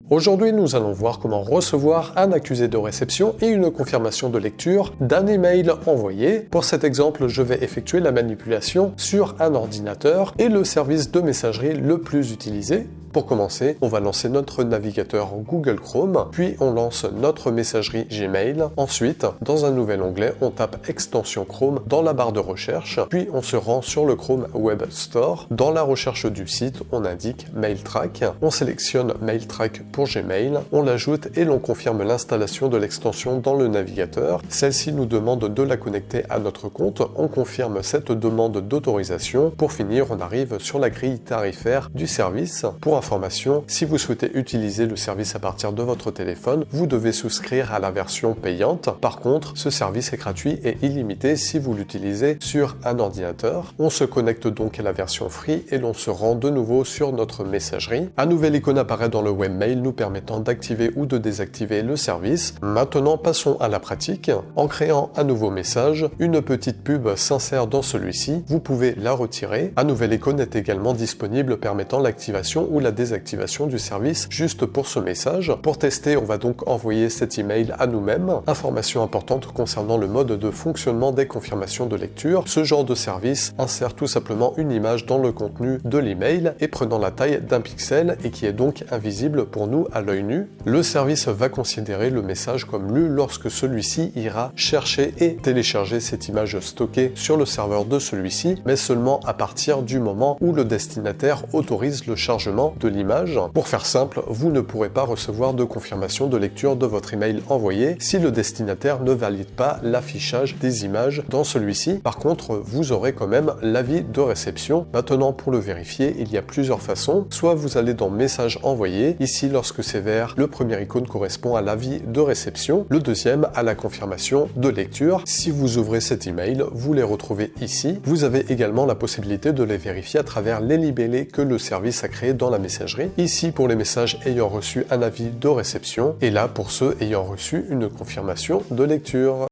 Aujourd'hui, nous allons voir comment recevoir un accusé de réception et une confirmation de lecture d'un email envoyé. Pour cet exemple, je vais effectuer la manipulation sur un ordinateur et le service de messagerie le plus utilisé. Pour commencer, on va lancer notre navigateur Google Chrome, puis on lance notre messagerie Gmail. Ensuite, dans un nouvel onglet, on tape extension Chrome dans la barre de recherche, puis on se rend sur le Chrome Web Store. Dans la recherche du site, on indique MailTrack. On sélectionne MailTrack pour Gmail, on l'ajoute et l'on confirme l'installation de l'extension dans le navigateur. Celle-ci nous demande de la connecter à notre compte. On confirme cette demande d'autorisation. Pour finir, on arrive sur la grille tarifaire du service. Pour information, si vous souhaitez utiliser le service à partir de votre téléphone, vous devez souscrire à la version payante. Par contre, ce service est gratuit et illimité si vous l'utilisez sur un ordinateur. On se connecte donc à la version free et l'on se rend de nouveau sur notre messagerie. Un nouvel icône apparaît dans le webmail nous permettant d'activer ou de désactiver le service. Maintenant, passons à la pratique. En créant un nouveau message, une petite pub s'insère dans celui-ci. Vous pouvez la retirer. Un nouvel icône est également disponible permettant l'activation ou la désactivation du service juste pour ce message. Pour tester, on va donc envoyer cet email à nous-mêmes. Information importante concernant le mode de fonctionnement des confirmations de lecture. Ce genre de service insère tout simplement une image dans le contenu de l'email et prenant la taille d'un pixel et qui est donc invisible pour nous à l'œil nu. Le service va considérer le message comme lu lorsque celui-ci ira chercher et télécharger cette image stockée sur le serveur de celui-ci, mais seulement à partir du moment où le destinataire autorise le chargement de l'image. Pour faire simple, vous ne pourrez pas recevoir de confirmation de lecture de votre email envoyé si le destinataire ne valide pas l'affichage des images dans celui-ci. Par contre, vous aurez quand même l'avis de réception. Maintenant, pour le vérifier, il y a plusieurs façons. Soit vous allez dans Messages envoyés. Ici, lorsque c'est vert, le premier icône correspond à l'avis de réception. Le deuxième à la confirmation de lecture. Si vous ouvrez cet email, vous les retrouvez ici. Vous avez également la possibilité de les vérifier à travers les libellés que le service a créés dans la messagerie. Ici pour les messages ayant reçu un avis de réception et là pour ceux ayant reçu une confirmation de lecture.